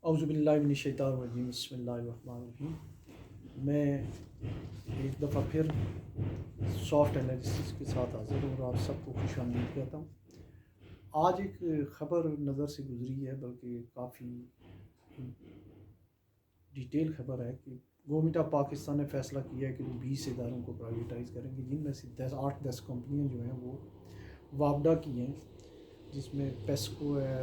اعوذ باللہ من الشیطان الرجیم، بسم اللہ الرحمن الرحیم۔ میں ایک دفعہ پھر سافٹ انالیسس کے ساتھ حاضر ہوں اور آپ سب کو خوش آمدید کہتا ہوں۔ آج ایک خبر نظر سے گزری ہے، بلکہ کافی ڈیٹیل خبر ہے کہ گورنمنٹ آف پاکستان نے فیصلہ کیا ہے کہ وہ 20 اداروں کو پرائیویٹائز کریں گے، جن میں سے 8-10 کمپنیاں جو ہیں وہ وابڈا کی ہیں، جس میں پیسکو ہے،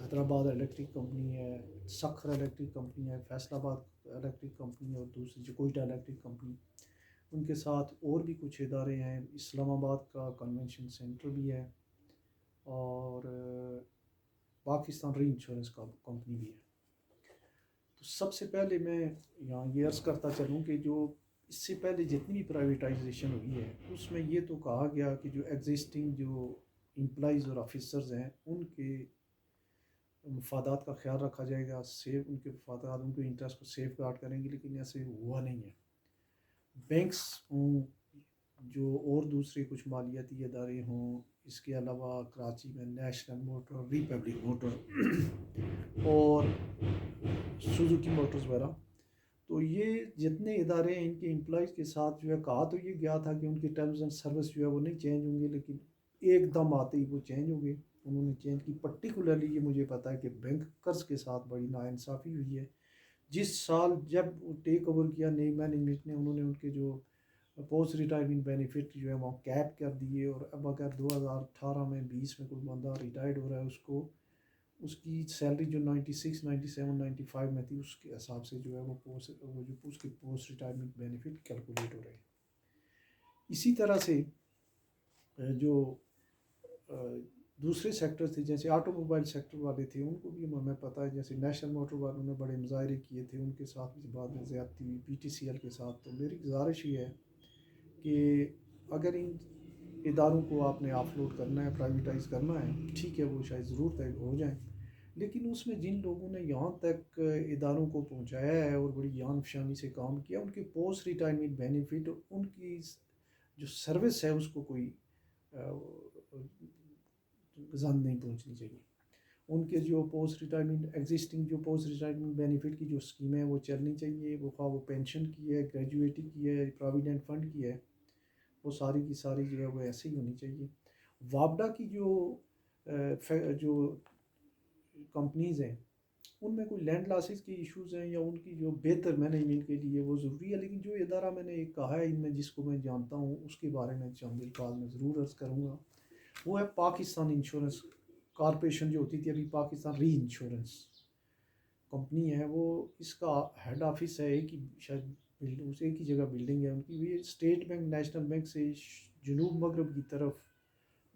حیدرآباد الیکٹرک کمپنی ہے، سکھر الیکٹرک کمپنی ہے، فیصل آباد الیکٹرک کمپنی اور دوسری جو کوئٹہ الیکٹرک کمپنی، ان کے ساتھ اور بھی کچھ ادارے ہیں، اسلام آباد کا کنونشن سینٹر بھی ہے اور پاکستان ری انشورنس کا کمپنی بھی ہے۔ تو سب سے پہلے میں یہاں یہ عرض کرتا چلوں کہ جو اس سے پہلے جتنی بھی پرائیویٹائزیشن ہوئی ہے اس میں یہ تو کہا گیا کہ جو ایگزسٹنگ جو امپلائیز اور آفیسرز ہیں ان کے مفادات کا خیال رکھا جائے گا، ان کے مفادات، ان کے انٹرسٹ کو سیف گارڈ کریں گے، لیکن ایسے ہوا نہیں ہے۔ بینکس ہوں، جو اور دوسرے کچھ مالیاتی ادارے ہوں، اس کے علاوہ کراچی میں نیشنل موٹر، ریپبلک موٹر اور سوزوکی موٹرز وغیرہ، تو یہ جتنے ادارے ہیں ان کے امپلائیز کے ساتھ جو ہے کہا تو یہ گیا تھا کہ ان کے ٹرمز اینڈ سروس جو ہے وہ نہیں چینج ہوں گے، لیکن ایک دم آتے ہی وہ چینج ہو گئے۔ انہوں نے چینج کی، پرٹیکولرلی یہ مجھے پتا ہے کہ بینکرز کے ساتھ بڑی ناانصافی ہوئی ہے۔ جس سال جب ٹیک اوور کیا نئی مینجمنٹ نے، انہوں نے ان کے جو پوسٹ ریٹائرمنٹ بینیفٹ جو ہے وہ کیپ کر دیے، اور اب اگر 2018 میں 20 میں کوئی بندہ ریٹائرڈ ہو رہا ہے، اس کو اس کی سیلری جو 96 97 95 میں تھی، اس کے حساب سے جو ہے وہ جو اس کے پوسٹ ریٹائرمنٹ بینیفٹ کیلکولیٹ ہو رہے ہیں۔ اسی طرح سے جو دوسرے سیکٹر تھے، جیسے آٹو موبائل سیکٹر والے تھے، ان کو بھی ہمیں پتہ ہے، جیسے نیشنل موٹر والوں نے بڑے مظاہرے کیے تھے، ان کے ساتھ بھی بعد میں زیادتی ہوئی، پی ٹی سی ایل کے ساتھ۔ تو میری گزارش یہ ہے کہ اگر ان اداروں کو آپ نے آف لوڈ کرنا ہے، پرائیویٹائز کرنا ہے، ٹھیک ہے، وہ شاید ضرورت ہے ہو جائیں، لیکن اس میں جن لوگوں نے یہاں تک اداروں کو پہنچایا ہے اور بڑی جان فشانی سے کام کیا، ان کے پوسٹ ریٹائرمنٹ بینیفٹ، ان کی جو سروس ہے اس کو کوئی گزند نہیں پہنچنی چاہیے۔ ان کے جو پوسٹ ریٹائرمنٹ ایگزسٹنگ جو پوسٹ ریٹائرمنٹ بینیفٹ کی جو اسکیمیں ہیں وہ چلنی چاہیے، وہ خواہ وہ پینشن کی ہے، گریجویٹی کی ہے، پراویڈنٹ فنڈ کی ہے، وہ ساری کی ساری جو ہے وہ ایسے ہی ہونی چاہیے۔ وابڈا کی جو کمپنیز ہیں ان میں کوئی لینڈ لاسز کی ایشوز ہیں یا ان کی جو بہتر مینجمنٹ کے لیے وہ ضروری ہے، لیکن جو ادارہ میں نے ایک کہا ہے ان میں جس کو میں جانتا ہوں، اس کے بارے میں چند الفاظ میں ضرور عرض کروں گا، وہ ہے پاکستان انشورنس کارپوریشن، جو ہوتی تھی ابھی پاکستان ری انشورنس کمپنی ہے۔ وہ اس کا ہیڈ آفس ہے ایک ہی، شاید ایک ہی جگہ بلڈنگ ہے ان کی۔ یہ اسٹیٹ بینک، نیشنل بینک سے جنوب مغرب کی طرف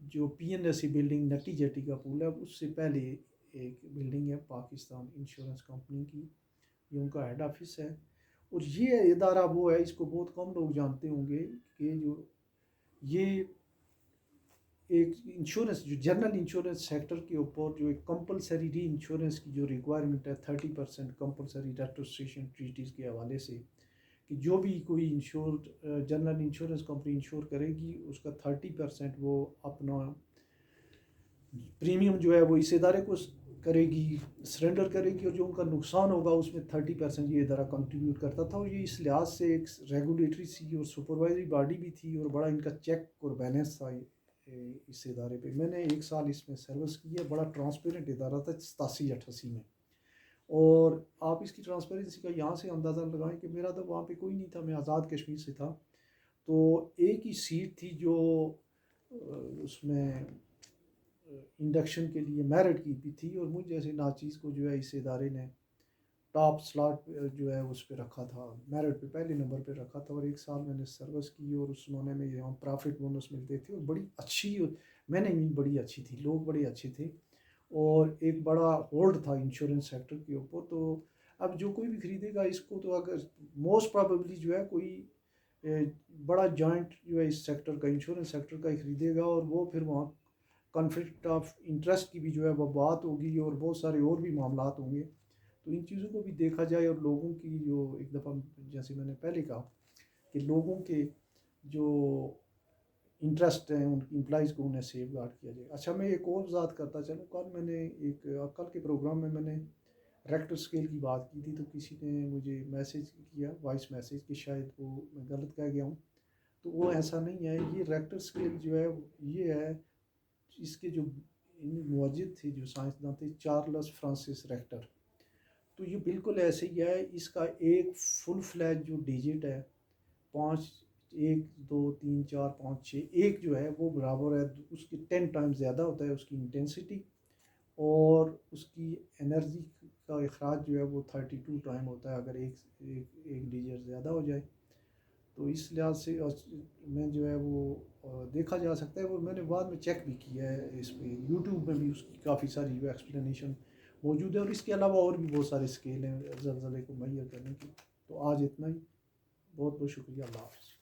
جو پی این ایس سی بلڈنگ نٹی جیٹی کا پول ہے، اس سے پہلے ایک بلڈنگ ہے پاکستان انشورنس کمپنی کی، یہ ان کا ہیڈ آفس ہے۔ اور یہ ادارہ وہ ہے، اس کو بہت کم لوگ جانتے ہوں گے کہ جو یہ ایک انشورنس، جو جنرل انشورنس سیکٹر کے اوپر جو ایک کمپلسری ری انشورنس کی جو ریکوائرمنٹ ہے 30% کمپلسری ریٹروسٹیشن ٹریٹیز کے حوالے سے، کہ جو بھی کوئی جنرل انشورنس کمپنی انشور کرے گی، اس کا 30% وہ اپنا پریمیم جو ہے وہ اس ادارے کو کرے گی، سرنڈر کرے گی، اور جو ان کا نقصان ہوگا اس میں 30% یہ ادارہ کنٹریبیوٹ کرتا تھا۔ اور یہ اس لحاظ سے ایک ریگولیٹری سی اور سپروائزری باڈی بھی تھی، اور بڑا ان کا چیک اور بیلنس تھا اس ادارے پہ۔ میں نے 1 سال اس میں سروس کی ہے، بڑا ٹرانسپیرنٹ ادارہ تھا 87-88 میں۔ اور آپ اس کی ٹرانسپیرنسی کا یہاں سے اندازہ لگائیں کہ میرا تو وہاں پہ کوئی نہیں تھا، میں آزاد کشمیر سے تھا، تو ایک ہی سیٹ تھی جو اس میں انڈکشن کے لیے میرٹ کی بھی تھی، اور مجھ جیسے ناچیز کو جو ہے اس ادارے نے ٹاپ سلاٹ جو ہے اس پہ رکھا تھا، میرٹ پہ پہلے نمبر پہ رکھا تھا۔ اور 1 سال میں نے سروس کی، اور اس زمانے میں یہاں پرافٹ بونس ملتے تھے، اور بڑی اچھی مینجمنٹ بڑی اچھی تھی، لوگ بڑے اچھے تھے، اور ایک بڑا ہولڈ تھا انشورنس سیکٹر کے اوپر۔ تو اب جو کوئی بھی خریدے گا اس کو، تو اگر موسٹ پرابیبلی جو ہے کوئی بڑا جوائنٹ جو ہے اس سیکٹر کا، انشورنس سیکٹر کا ہی خریدے گا، اور وہ پھر وہاں کنفلکٹ آف انٹرسٹ کی بھی جو ہے وہ بات ہوگی، اور بہت سارے اور بھی معاملات ہوں گے۔ تو ان چیزوں کو بھی دیکھا جائے، اور لوگوں کی جو ایک دفعہ جیسے میں نے پہلے کہا کہ لوگوں کے جو انٹرسٹ ہیں ان کی امپلائیز کو انہیں سیف گارڈ کیا جائے۔ اچھا، میں ایک اور وضاحت کرتا چلوں، کل کے پروگرام میں میں نے ریکٹر اسکیل کی بات کی تھی تو کسی نے مجھے میسیج کیا وائس میسیج کہ شاید وہ میں غلط کہہ گیا ہوں، تو وہ ایسا نہیں ہے. یہ ریکٹر اسکیل جو ہے یہ ہے، اس کے جو موجد تھے جو سائنسداں تھے چارلس فرانسس ریکٹر، تو یہ بالکل ایسے ہی ہے. اس کا ایک فل فلیج جو ڈیجٹ ہے 5 1 2 3 4 5 6 ایک جو ہے وہ برابر ہے اس کے 10 ٹائم زیادہ ہوتا ہے اس کی انٹینسٹی، اور اس کی انرجی کا اخراج جو ہے وہ 32 ٹائم ہوتا ہے اگر ایک ڈیجٹ زیادہ ہو جائے. تو اس لحاظ سے میں جو ہے وہ دیکھا جا سکتا ہے. وہ میں نے بعد میں چیک بھی کیا ہے، اس پہ یوٹیوب میں بھی اس کی کافی ساری جو ایکسپلینیشن موجود ہے، اور اس کے علاوہ اور بھی بہت سارے اسکیل ہیں زلزلے کو مہیا کرنے کی. تو آج اتنا ہی، بہت بہت شکریہ، اللہ حافظ.